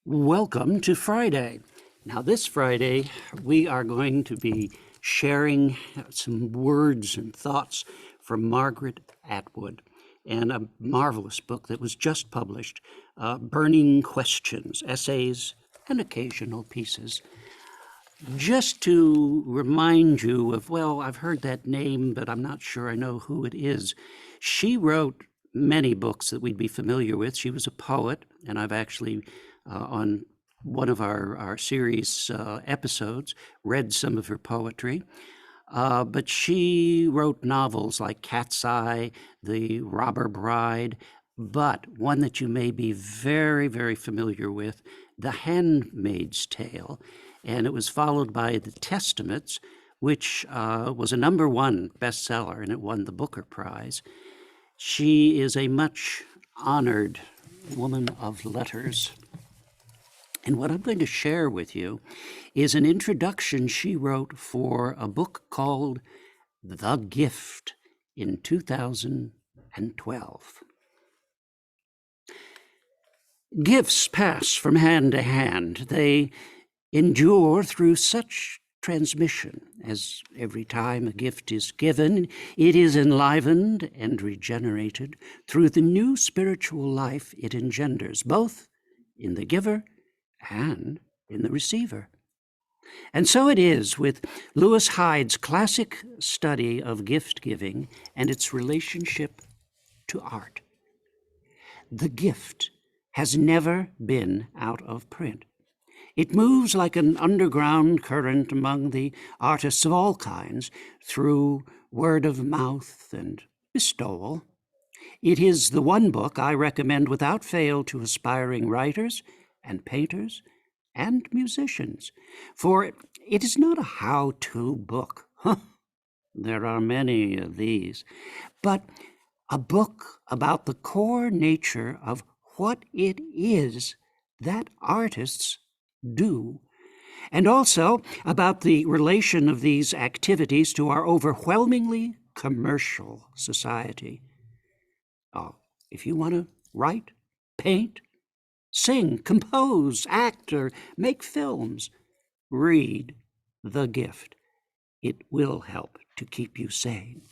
Welcome to Friday. Now, this Friday, we are going to be sharing some words and thoughts from Margaret Atwood and a marvelous book that was just published, Burning Questions, Essays and Occasional Pieces. Just to remind you of, well, I've heard that name, but I'm not sure I know who it is. She wrote many books that we'd be familiar with. She was a poet, and I've actually on one of our series episodes, read some of her poetry. But she wrote novels like Cat's Eye, The Robber Bride, but one that you may be very, very familiar with, The Handmaid's Tale. And it was followed by The Testaments, which was a #1 bestseller, and it won the Booker Prize. She is a much honored woman of letters. And what I'm going to share with you is an introduction she wrote for a book called The Gift in 2012. Gifts pass from hand to hand. They endure through such transmission as every time a gift is given, it is enlivened and regenerated through the new spiritual life it engenders, both in the giver and in the receiver. And so it is with Lewis Hyde's classic study of gift giving and its relationship to art. The gift has never been out of print. It moves like an underground current among the artists of all kinds through word of mouth and bestowal. It is the one book I recommend without fail to aspiring writers and painters and musicians, for it is not a how-to book. There are many of these, but a book about the core nature of what it is that artists do, and also about the relation of these activities to our overwhelmingly commercial society. Oh, if you want to write, paint, sing, compose, act, or make films, read The Gift. It will help to keep you sane.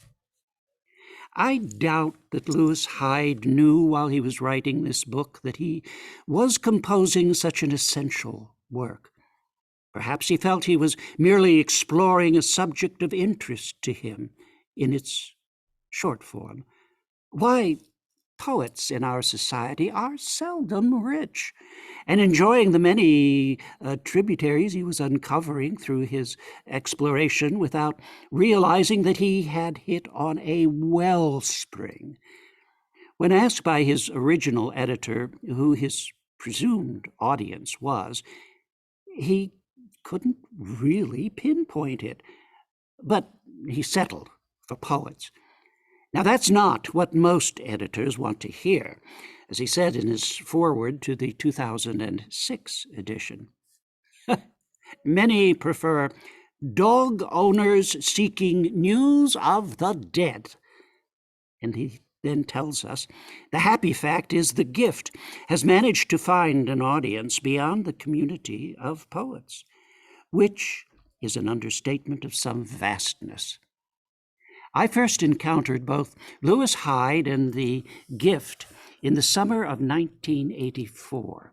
I doubt that Lewis Hyde knew while he was writing this book that he was composing such an essential work. Perhaps he felt he was merely exploring a subject of interest to him in its short form. Why, poets in our society are seldom rich, and enjoying the many tributaries he was uncovering through his exploration without realizing that he had hit on a wellspring. When asked by his original editor who his presumed audience was, he couldn't really pinpoint it, but he settled for poets. Now, that's not what most editors want to hear, as he said in his foreword to the 2006 edition. Many prefer dog owners seeking news of the dead. And he then tells us, the happy fact is The Gift has managed to find an audience beyond the community of poets, which is an understatement of some vastness. I first encountered both Lewis Hyde and The Gift in the summer of 1984.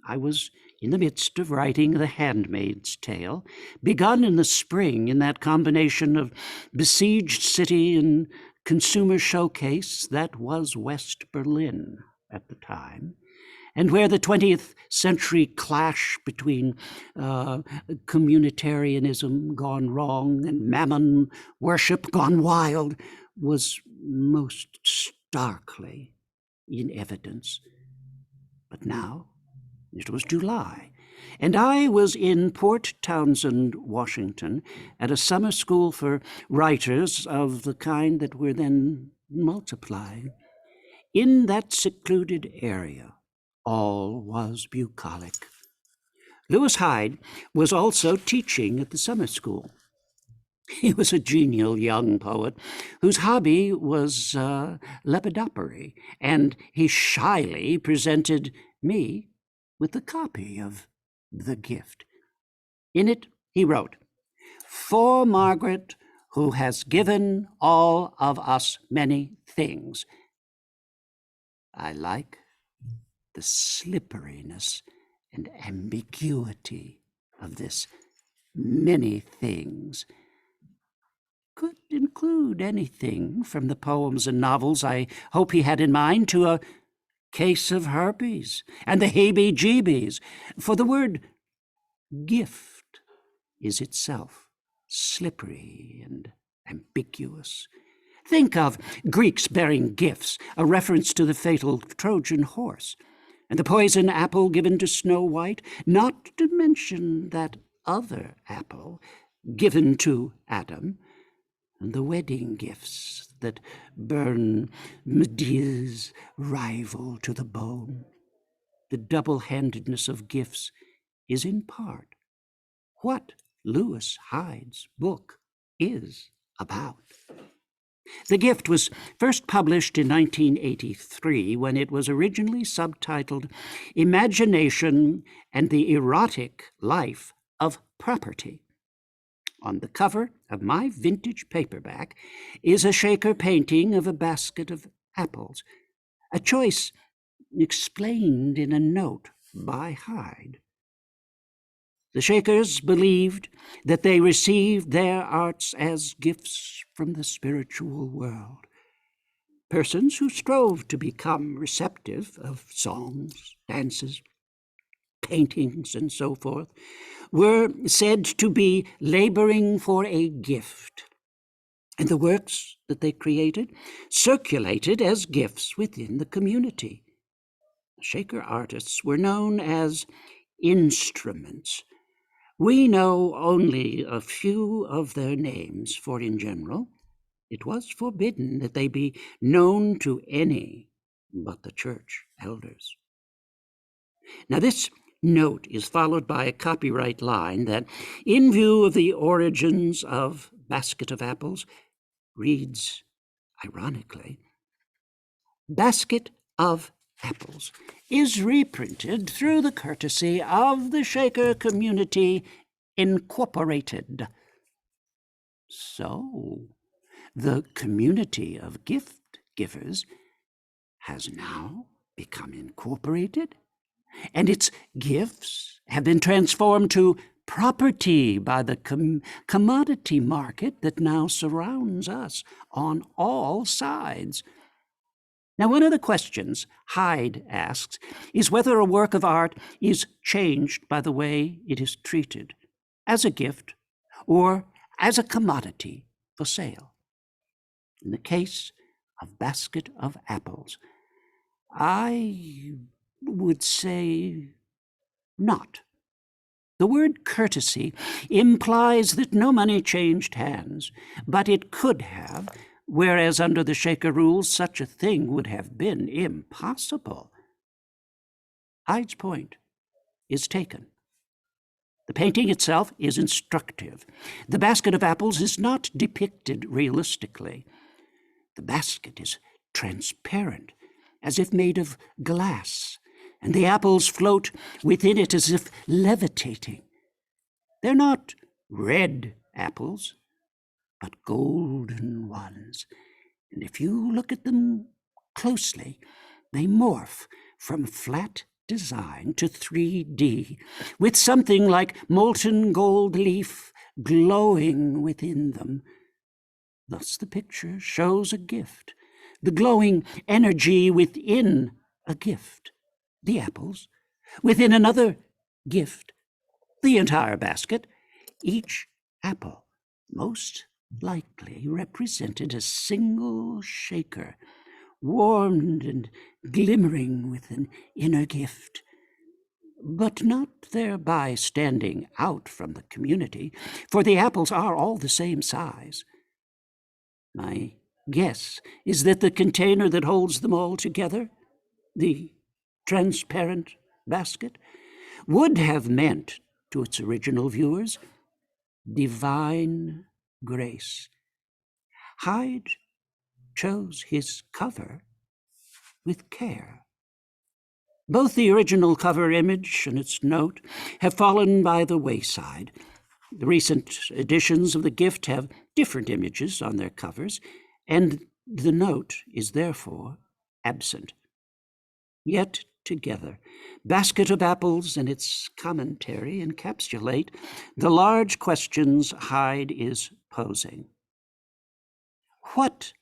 I was in the midst of writing The Handmaid's Tale, begun in the spring in that combination of besieged city and consumer showcase that was West Berlin at the time, and where the 20th century clash between communitarianism gone wrong and mammon worship gone wild was most starkly in evidence. But now it was July, and I was in Port Townsend, Washington, at a summer school for writers of the kind that were then multiplying. In that secluded area, all was bucolic. Lewis Hyde was also teaching at the summer school. He was a genial young poet whose hobby was lepidopery, and he shyly presented me with a copy of the gift. In it, he wrote, "For Margaret, who has given all of us many things." I like the slipperiness and ambiguity of this many things. Could include anything from the poems and novels I hope he had in mind to a case of herpes and the heebie-jeebies, for the word gift is itself slippery and ambiguous. Think of Greeks bearing gifts, a reference to the fatal Trojan horse, and the poison apple given to Snow White, not to mention that other apple given to Adam, and the wedding gifts that burn Medea's rival to the bone. The double-handedness of gifts is in part what Lewis Hyde's book is about. The Gift was first published in 1983 when it was originally subtitled Imagination and the Erotic Life of Property. On the cover of my vintage paperback is a Shaker painting of a basket of apples, a choice explained in a note by Hyde. The Shakers believed that they received their arts as gifts from the spiritual world. Persons who strove to become receptive of songs, dances, paintings, and so forth, were said to be laboring for a gift, and the works that they created circulated as gifts within the community. Shaker artists were known as instruments. We know only a few of their names, for in general, it was forbidden that they be known to any but the church elders. Now, this note is followed by a copyright line that, in view of the origins of Basket of Apples, reads, ironically, Basket of Apples is reprinted through the courtesy of the Shaker Community Incorporated. So, the community of gift givers has now become incorporated, and its gifts have been transformed to property by the commodity market that now surrounds us on all sides. Now, one of the questions Hyde asks is whether a work of art is changed by the way it is treated, as a gift or as a commodity for sale. In the case of Basket of Apples, I would say not. The word courtesy implies that no money changed hands, but it could have, whereas under the Shaker rules such a thing would have been impossible. Hyde's point is taken. The painting itself is instructive. The basket of apples is not depicted realistically. The basket is transparent, as if made of glass, and the apples float within it as if levitating. They're not red apples, but golden ones, and if you look at them closely, they morph from flat design to 3D, with something like molten gold leaf glowing within them. Thus the picture shows a gift, the glowing energy within a gift, the apples, within another gift, the entire basket, each apple most likely represented a single shaker, warmed and glimmering with an inner gift, but not thereby standing out from the community, for the apples are all the same size. My guess is that the container that holds them all together, the transparent basket, would have meant to its original viewers divine grace. Hyde chose his cover with care. Both the original cover image and its note have fallen by the wayside. The recent editions of the gift have different images on their covers, and the note is therefore absent. Yet together, Basket of Apples and its commentary encapsulate the large questions Hyde is posing. What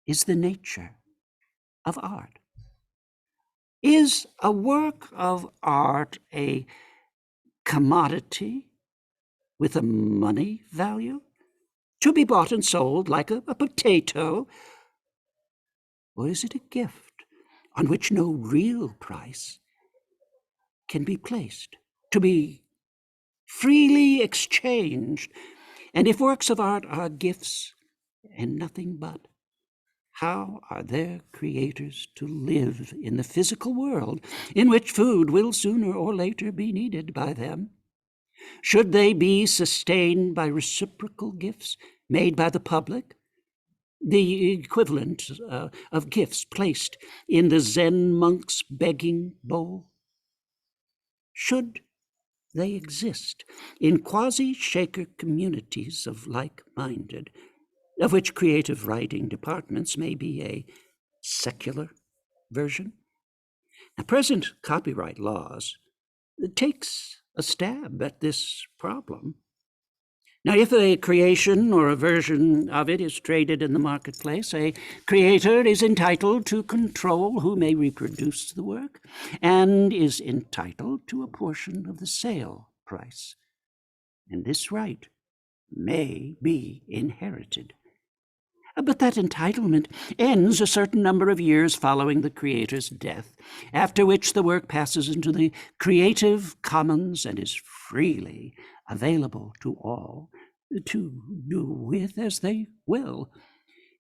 is the nature of art? Is a work of art a commodity with a money value, to be bought and sold like a potato? Or is it a gift on which no real price can be placed, to be freely exchanged? And if works of art are gifts and nothing but, how are their creators to live in the physical world in which food will sooner or later be needed by them? Should they be sustained by reciprocal gifts made by the public, the equivalent of gifts placed in the Zen monk's begging bowl? Should they exist in quasi-shaker communities of like-minded, of which creative writing departments may be a secular version? Now, present copyright laws takes a stab at this problem. Now, if a creation or a version of it is traded in the marketplace, a creator is entitled to control who may reproduce the work and is entitled to a portion of the sale price. And this right may be inherited. But that entitlement ends a certain number of years following the creator's death, after which the work passes into the Creative Commons and is freely available to all to do with as they will.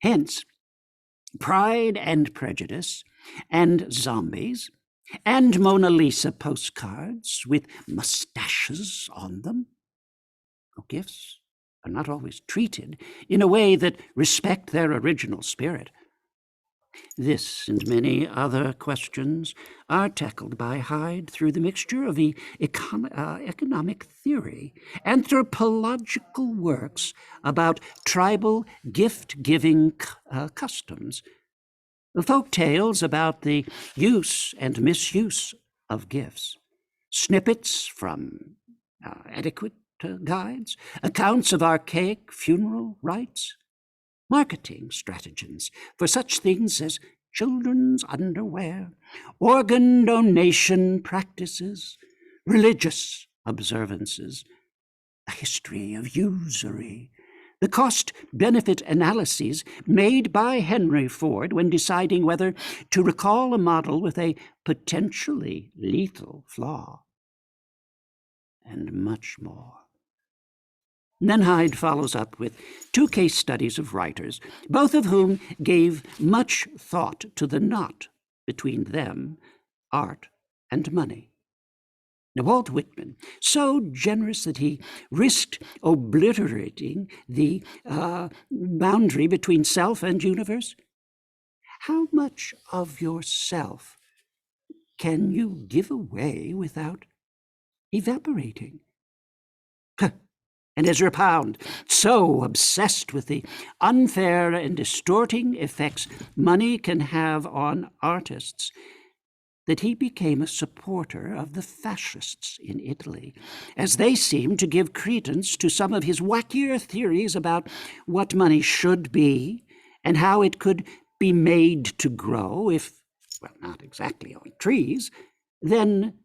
Hence, Pride and Prejudice and Zombies and Mona Lisa postcards with mustaches on them, gifts, are not always treated in a way that respect their original spirit. This and many other questions are tackled by Hyde through the mixture of the economic theory, anthropological works about tribal gift-giving customs, folk tales about the use and misuse of gifts, snippets from etiquette guides, accounts of archaic funeral rites, marketing stratagems for such things as children's underwear, organ donation practices, religious observances, a history of usury, the cost-benefit analyses made by Henry Ford when deciding whether to recall a model with a potentially lethal flaw, and much more. And then Hyde follows up with 2 case studies of writers, both of whom gave much thought to the knot between them, art and money. Now, Walt Whitman, so generous that he risked obliterating the boundary between self and universe. How much of yourself can you give away without evaporating? And Ezra Pound, so obsessed with the unfair and distorting effects money can have on artists, that he became a supporter of the fascists in Italy, as they seemed to give credence to some of his wackier theories about what money should be and how it could be made to grow, if, well, not exactly on trees, then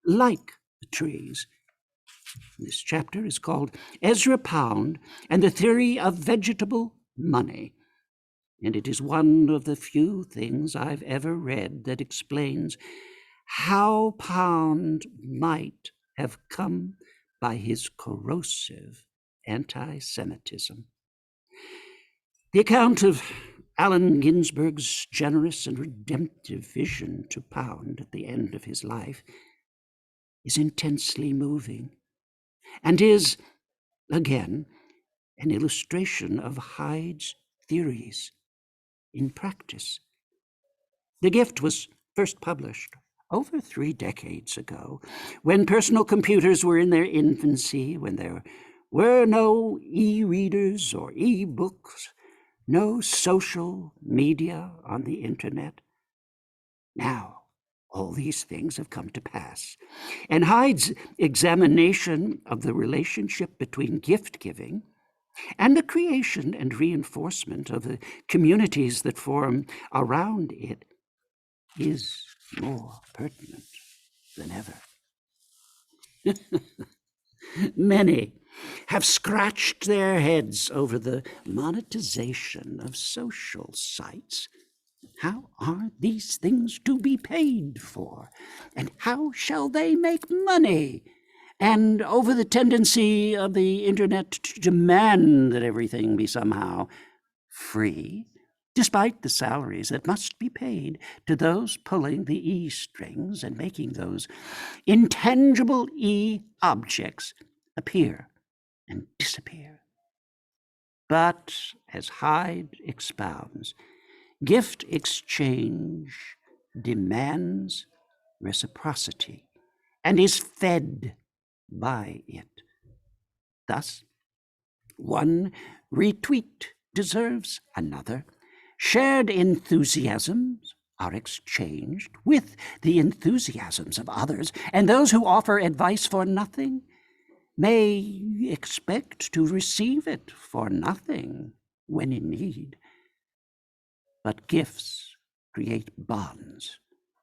like the trees. This chapter is called Ezra Pound and the Theory of Vegetable Money, and it is one of the few things I've ever read that explains how Pound might have come by his corrosive anti-Semitism. The account of Allen Ginsberg's generous and redemptive vision to Pound at the end of his life is intensely moving, and is, again, an illustration of Hyde's theories in practice. The gift was first published over 3 decades ago, when personal computers were in their infancy, when there were no e-readers or e-books, no social media on the internet. Now, all these things have come to pass. And Hyde's examination of the relationship between gift-giving and the creation and reinforcement of the communities that form around it is more pertinent than ever. Many have scratched their heads over the monetization of social sites. How are these things to be paid for? And how shall they make money? And over the tendency of the internet to demand that everything be somehow free, despite the salaries that must be paid to those pulling the e-strings and making those intangible e-objects appear and disappear. But, as Hyde expounds, gift exchange demands reciprocity and is fed by it. Thus, one retweet deserves another. Shared enthusiasms are exchanged with the enthusiasms of others, and those who offer advice for nothing may expect to receive it for nothing when in need. But gifts create bonds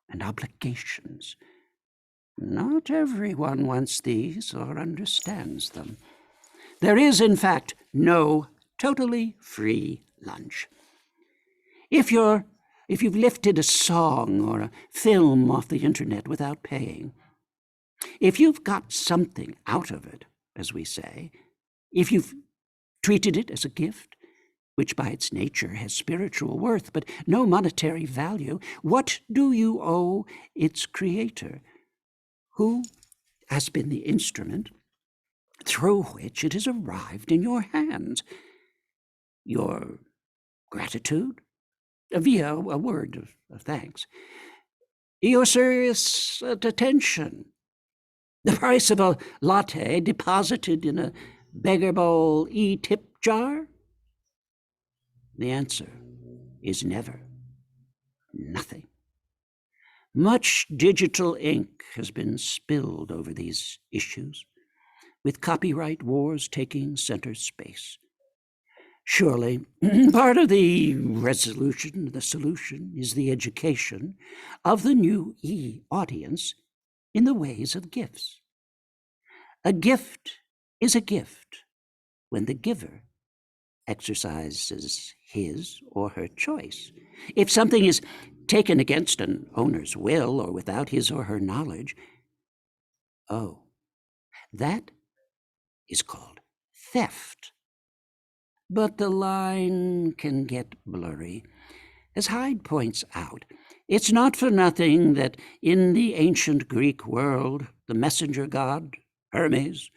and obligations. Not everyone wants these or understands them. There is, in fact, no totally free lunch. If you've lifted a song or a film off the internet without paying, if you've got something out of it, as we say, if you've treated it as a gift, which by its nature has spiritual worth but no monetary value, what do you owe its creator, who has been the instrument through which it has arrived in your hands? Your gratitude, via a word of thanks. Your serious attention, the price of a latte deposited in a beggar bowl e-tip jar? The answer is never. Nothing. Much digital ink has been spilled over these issues, with copyright wars taking center space. Surely, part of the resolution, the solution, is the education of the new e-audience in the ways of gifts. A gift is a gift when the giver exercises his or her choice. If something is taken against an owner's will or without his or her knowledge, that is called theft. But the line can get blurry. As Hyde points out, it's not for nothing that in the ancient Greek world, the messenger god, Hermes,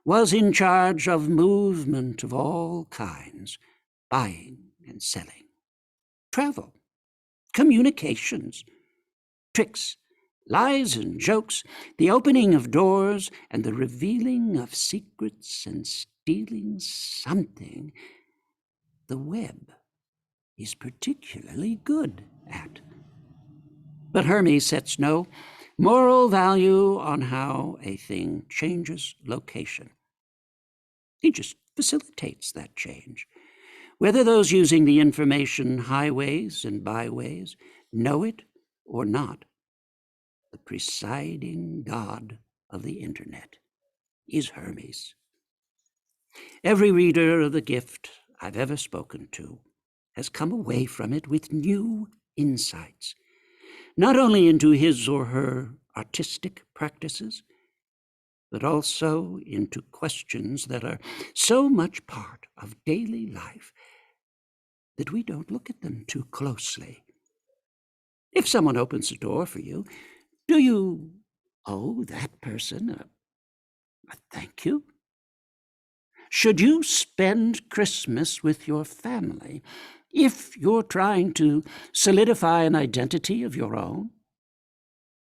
was in charge of movement of all kinds, buying and selling, travel, communications, tricks, lies and jokes, the opening of doors, and the revealing of secrets and stealing something the web is particularly good at. But Hermes sets no moral value on how a thing changes location. He just facilitates that change. Whether those using the information highways and byways know it or not, the presiding god of the internet is Hermes. Every reader of the gift I've ever spoken to has come away from it with new insights, not only into his or her artistic practices, but also into questions that are so much part of daily life that we don't look at them too closely. If someone opens a door for you, do you owe that person a thank you? Should you spend Christmas with your family if you're trying to solidify an identity of your own?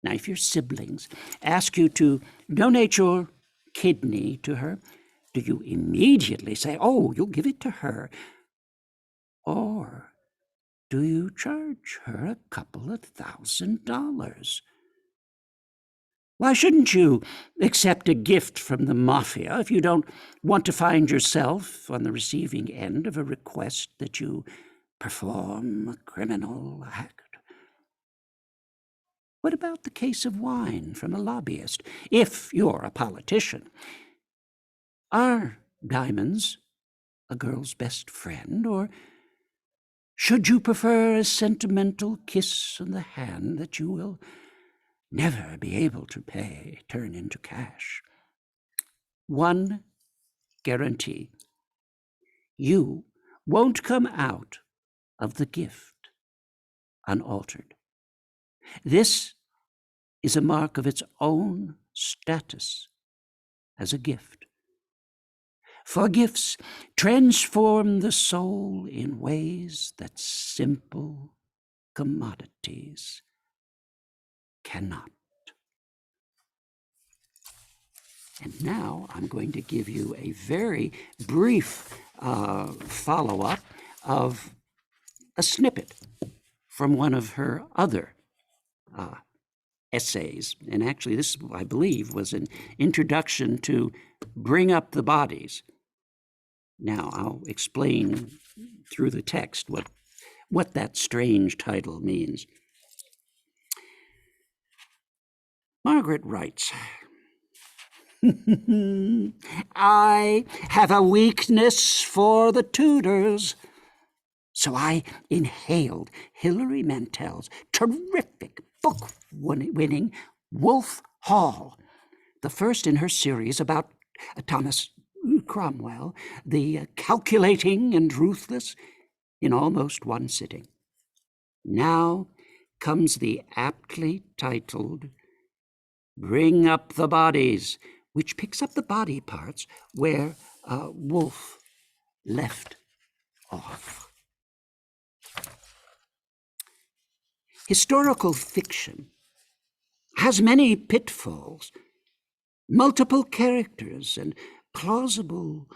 Now, if your siblings ask you to donate your kidney to her, do you immediately say, oh, you'll give it to her? Or do you charge her a couple of $1,000s? Why shouldn't you accept a gift from the mafia if you don't want to find yourself on the receiving end of a request that you perform a criminal act? What about the case of wine from a lobbyist? If you're a politician, are diamonds a girl's best friend, or should you prefer a sentimental kiss on the hand that you will never be able to pay, turn into cash? One guarantee: you won't come out of the gift unaltered. This is a mark of its own status as a gift. For gifts transform the soul in ways that simple commodities cannot. And now I'm going to give you a very brief follow-up of a snippet from one of her other essays. And actually, this, I believe, was an introduction to Bring Up the Bodies. Now, I'll explain through the text what that strange title means. Margaret writes, I have a weakness for the Tudors, so I inhaled Hilary Mantel's terrific book-winning Wolf Hall, the first in her series about Thomas Cromwell, the calculating and ruthless, in almost one sitting. Now comes the aptly titled Bring Up the Bodies, which picks up the body parts where Wolfe left off. Historical fiction has many pitfalls, multiple characters, and plausible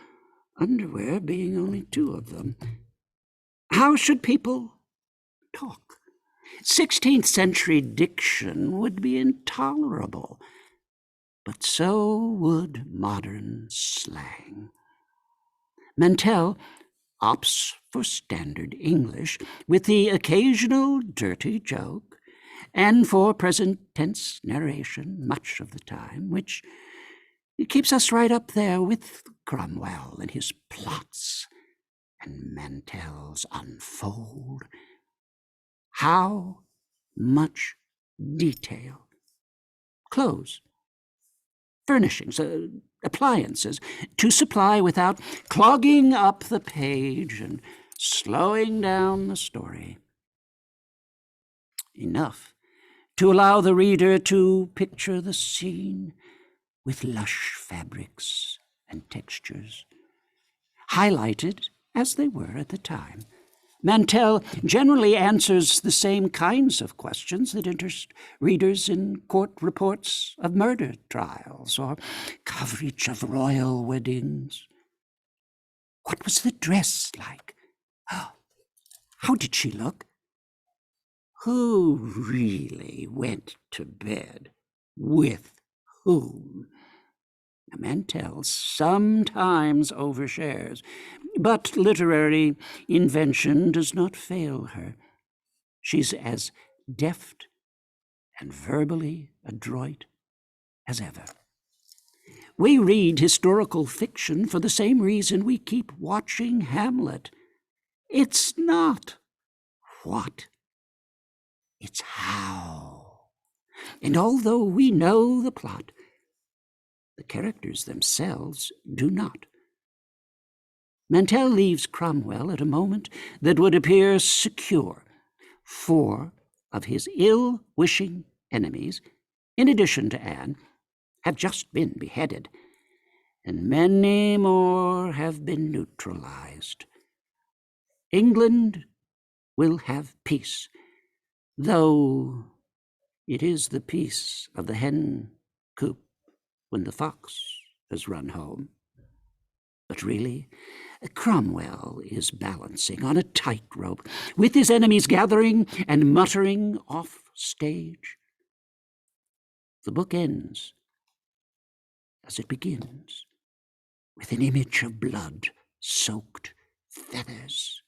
underwear being only two of them. How should people talk? 16th century diction would be intolerable, but so would modern slang. Mantel opts for standard English with the occasional dirty joke, and for present tense narration much of the time, which keeps us right up there with Cromwell and his plots and Mantel's unfold. How much detail! Clothes, furnishings, appliances to supply without clogging up the page and slowing down the story. Enough to allow the reader to picture the scene with lush fabrics and textures, highlighted as they were at the time. Mantel generally answers the same kinds of questions that interest readers in court reports of murder trials or coverage of royal weddings. What was the dress like? Oh, how did she look? Who really went to bed with whom? Mantel sometimes overshares, but literary invention does not fail her. She's as deft and verbally adroit as ever. We read historical fiction for the same reason we keep watching Hamlet. It's not what, it's how. And although we know the plot, the characters themselves do not. Mantel leaves Cromwell at a moment that would appear secure. 4 of his ill-wishing enemies, in addition to Anne, have just been beheaded, and many more have been neutralized. England will have peace, though It is the peace of the hen coop when the fox has run home. But really, Cromwell is balancing on a tightrope with his enemies gathering and muttering off stage. The book ends as it begins, with an image of blood-soaked feathers.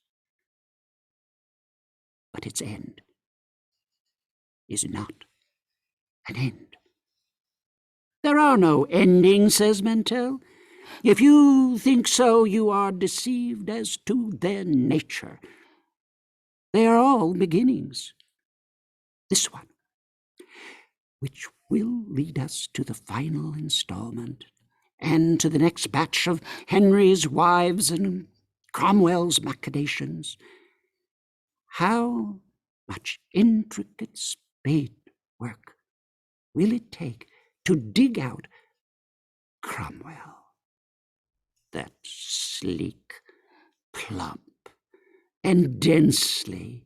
But its end is not an end. There are no endings, says Mentel. If you think so, you are deceived as to their nature. They are all beginnings. This one, which will lead us to the final installment and to the next batch of Henry's wives and Cromwell's machinations. How much intricate spade work will it take to dig out Cromwell, that sleek, plump, and densely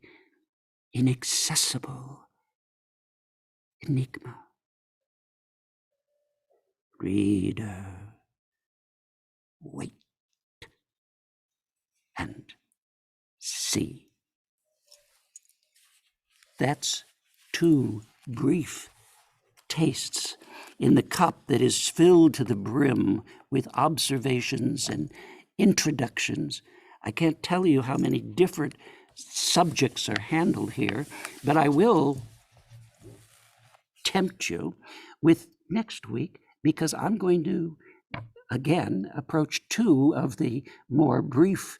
inaccessible enigma? Reader, wait and see. That's 2 brief tastes in the cup that is filled to the brim with observations and introductions. I can't tell you how many different subjects are handled here, but I will tempt you with next week, because I'm going to, again, approach 2 of the more brief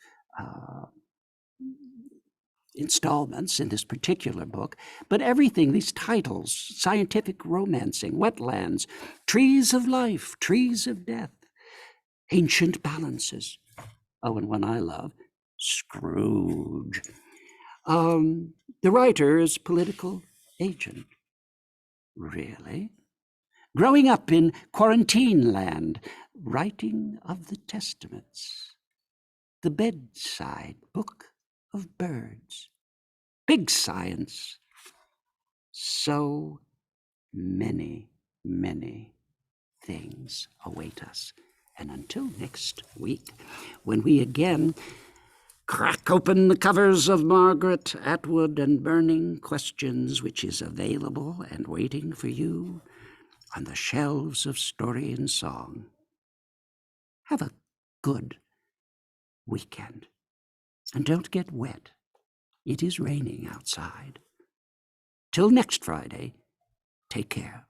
installments in this particular book, but everything, these titles, scientific romancing, wetlands, trees of life, trees of death, ancient balances. Oh, and one I love, Scrooge. The writer is political agent. Really? Growing up in quarantine land, writing of the Testaments, the bedside book of birds, big science. So many, many things await us. And until next week, when we again crack open the covers of Margaret Atwood and Burning Questions, which is available and waiting for you on the shelves of Story and Song. Have a good weekend. And don't get wet. It is raining outside. Till next Friday, take care.